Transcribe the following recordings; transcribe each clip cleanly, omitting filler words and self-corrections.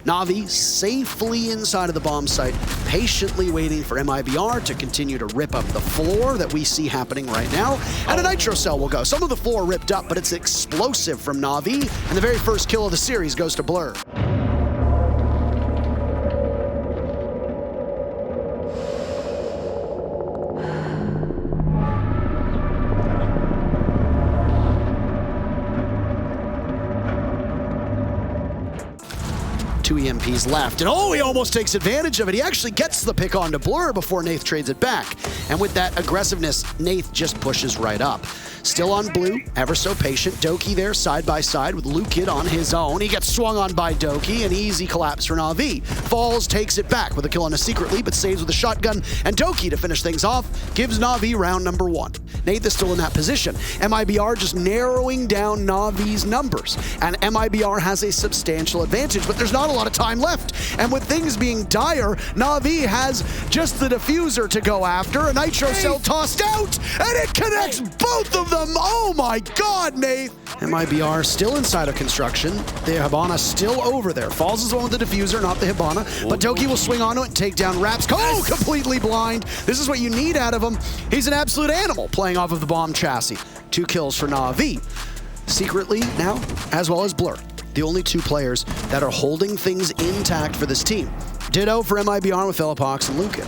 Navi safely inside of the bomb site, patiently waiting for MIBR to continue to rip up the floor that we see happening right now. And a nitro cell will go. Some of the floor ripped up, but it's explosive from Navi. And the very first kill of the series goes to Blur. Two EMPs left, and oh, he almost takes advantage of it. He actually gets the pick onto Blur before Nath trades it back. And with that aggressiveness, Nath just pushes right up. Still on blue, ever so patient. Doki there side by side with Lukid on his own. He gets swung on by Doki, an easy collapse for Navi. Falls, takes it back with a kill on a secret lead, but saves with a shotgun. And Doki to finish things off, gives Navi round number 1. Nath is still in that position. MIBR just narrowing down Navi's numbers. And MIBR has a substantial advantage, but there's not a lot of time left. And with things being dire, Navi has just the diffuser to go after. A nitro cell tossed out, and it connects both of them. Oh my God, Nate. MIBR still inside of construction. The Hibana still over there. Falls is the one with the diffuser, not the Hibana. But Doki will swing onto it and take down Raps. Oh, completely blind. This is what you need out of him. He's an absolute animal playing off of the bomb chassis. 2 kills for Navi. Secretly now, as well as Blur, the only 2 players that are holding things intact for this team. Ditto for MIBR with Philippox and Lukid.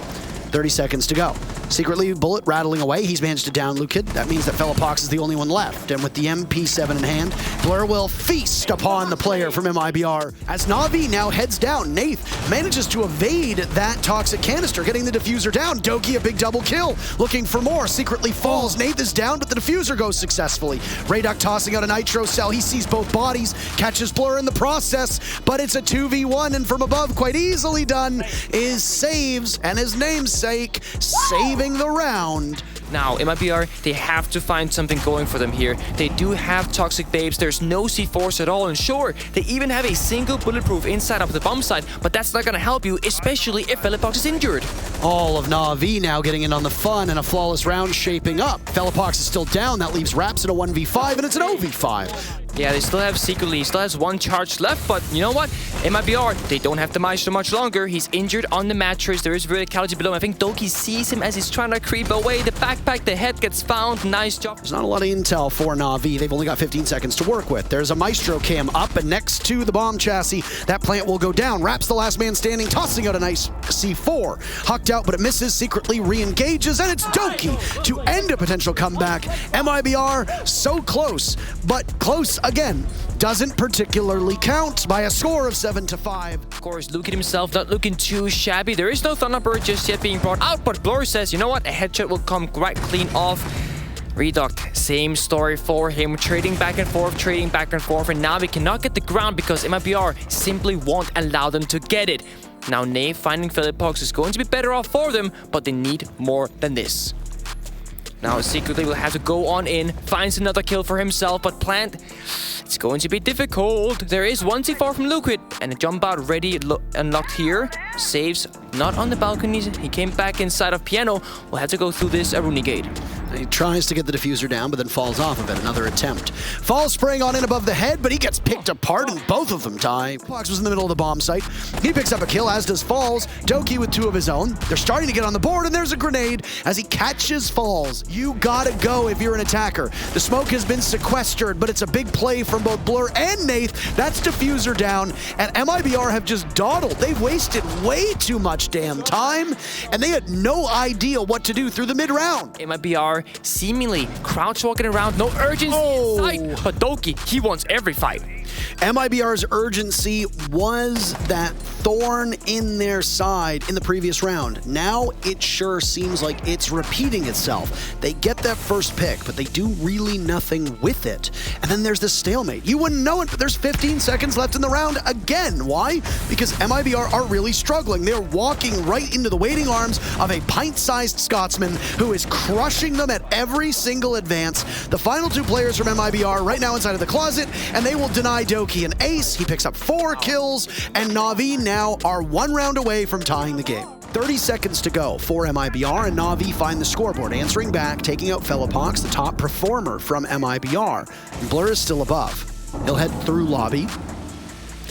30 seconds to go. Secretly, Bullet rattling away. He's managed to down Lukid. That means that Philippox is the only one left. And with the MP7 in hand, Blur will feast upon the player from MIBR. As Navi now heads down, Nath manages to evade that toxic canister, getting the diffuser down. Doki, a big double kill, looking for more. Secretly falls. Nath is down, but the diffuser goes successfully. Rayduck tossing out a nitro cell. He sees both bodies, catches Blur in the process, but it's a 2v1, and from above, quite easily done, is saves, and his namesake, saving the round. Now, MIBR, they have to find something going for them here. They do have toxic babes, there's no C4s at all, and sure, they even have a single bulletproof inside of the bomb site, but that's not gonna help you, especially if Philippox is injured. All of Navi now getting in on the fun, and a flawless round shaping up. Philippox is still down, that leaves Raps in a 1v5, and it's an 0v5. Yeah, they still have secretly, he still has 1 charge left, but you know what? MIBR, they don't have the match so much longer. He's injured on the mattress. There is verticality below him. I think Doki sees him as he's trying to creep away. The backpack, the head gets found. Nice job. There's not a lot of intel for Navi. They've only got 15 seconds to work with. There's a Maestro cam up, and next to the bomb chassis, that plant will go down. Raps the last man standing, tossing out a nice C4. Hucked out, but it misses. Secretly re-engages, and it's Doki to end a potential comeback. MIBR so close, but close again. Doesn't particularly count by a score of 7-5. Of course, Lukid himself not looking too shabby. There is no Thunderbird just yet being brought out, but Blur says, you know what, a headshot will come right clean off. Reduct, same story for him, trading back and forth, and now we cannot get the ground because MIBR simply won't allow them to get it. Now, Navi finding Philippox is going to be better off for them, but they need more than this. Now, secretly will have to go on in, finds another kill for himself, but Plant, it's going to be difficult. There is 1 C4 from Lukid, and a jump out ready, unlocked here. Saves, not on the balconies. He came back inside of Piano. We'll have to go through this Aruni gate. He tries to get the diffuser down, but then falls off of it. Another attempt. Falls spraying on in above the head, but he gets picked apart, and both of them die. Fox was in the middle of the bomb site. He picks up a kill, as does Falls. Doki with 2 of his own. They're starting to get on the board, and there's a grenade as he catches Falls. You gotta go if you're an attacker. The smoke has been sequestered, but it's a big play from both Blur and Nath. That's diffuser down, and MIBR have just dawdled. They've wasted way too much damn time, and they had no idea what to do through the mid-round. MIBR seemingly crouch walking around, no urgency in sight, but Doki, he wants every fight. MIBR's urgency was that thorn in their side in the previous round. Now it sure seems like it's repeating itself. They get that first pick, but they do really nothing with it. And then there's this stalemate. You wouldn't know it, but there's 15 seconds left in the round again. Why? Because MIBR are really struggling. They're walking right into the waiting arms of a pint-sized Scotsman who is crushing them at every single advance. The final 2 players from MIBR right now inside of the closet, and they will deny Doki an ace. He picks up 4 kills, and Navi now are 1 round away from tying the game. 30 seconds to go for MIBR, and Navi find the scoreboard. Answering back, taking out Philippox, the top performer from MIBR. And Blur is still above. He'll head through lobby.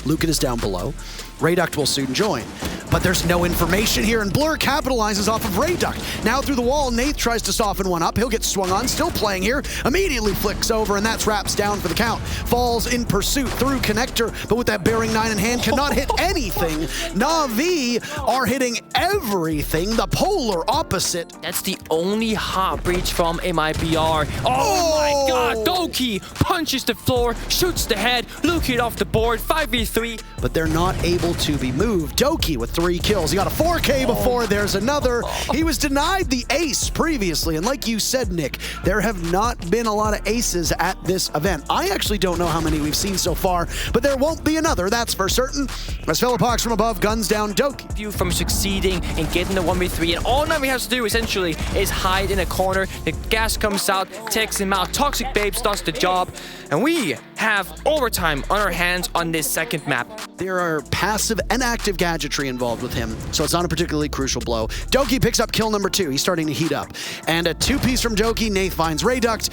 Lukid is down below. Rayduct will soon join. But there's no information here, and Blur capitalizes off of Rayduct. Now through the wall, Nath tries to soften one up. He'll get swung on, still playing here. Immediately flicks over, and that's Raps down for the count. Falls in pursuit through connector, but with that bearing 9 in hand, cannot hit anything. Navi are hitting everything, the polar opposite. That's the only hot breach from MIBR. Oh my god, Doki punches the floor, shoots the head, Luki off the board, 5v3. But they're not able to be moved. Doki with 3 kills. He got a 4K before there's another. He was denied the ace previously, and like you said, Nick, there have not been a lot of aces at this event. I actually don't know how many we've seen so far, but there won't be another, that's for certain. As Philippox from above guns down Doki. You from succeeding in getting the 1v3, and all Navi has to do essentially is hide in a corner. The gas comes out, takes him out. Toxic Babes does the job, and we have overtime on our hands on this second map. There are passive and active gadgetry involved with him, so it's not a particularly crucial blow. Doki picks up kill number 2. He's starting to heat up. And a 2-piece from Doki, Nath finds Rayduct.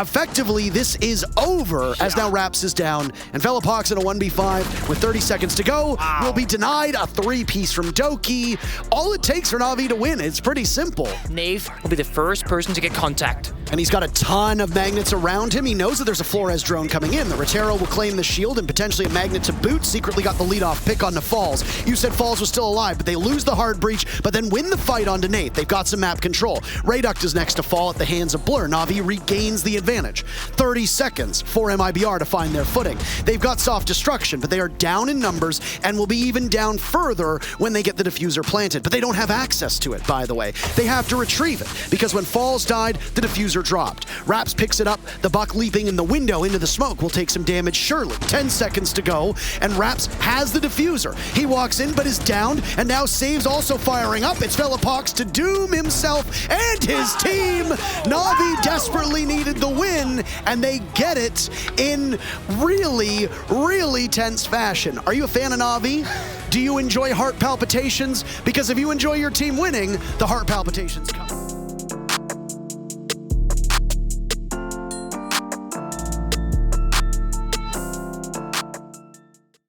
Effectively, this is over as now Raps is down, and Philippox in a 1v5 with 30 seconds to go will be denied. A 3-piece from Doki. All it takes for Navi to win, it's pretty simple. Nath will be the first person to get contact. And he's got a ton of magnets around him. He knows that there's a Flores drone coming in. The Rotero will claim the shield and potentially a magnet to boot. Secretly got the lead-off pick on the Falls. You said Falls was still alive, but they lose the hard breach, but then win the fight onto Nath. They've got some map control. Rayduct is next to fall at the hands of Blur. Navi regains the advantage. 30 seconds for MIBR to find their footing. They've got soft destruction, but they are down in numbers and will be even down further when they get the diffuser planted. But they don't have access to it, by the way. They have to retrieve it, because when Falls died, the diffuser dropped. Raps picks it up. The Buck leaping in the window into the smoke will take some damage, surely. 10 seconds to go, and Raps has the diffuser. He walks in, but is downed, and now Saves also firing up. It's Philippox to doom himself and his team. Navi desperately needed the win, and they get it in really, really tense fashion. Are you a fan of Navi? Do you enjoy heart palpitations? Because if you enjoy your team winning, the heart palpitations come.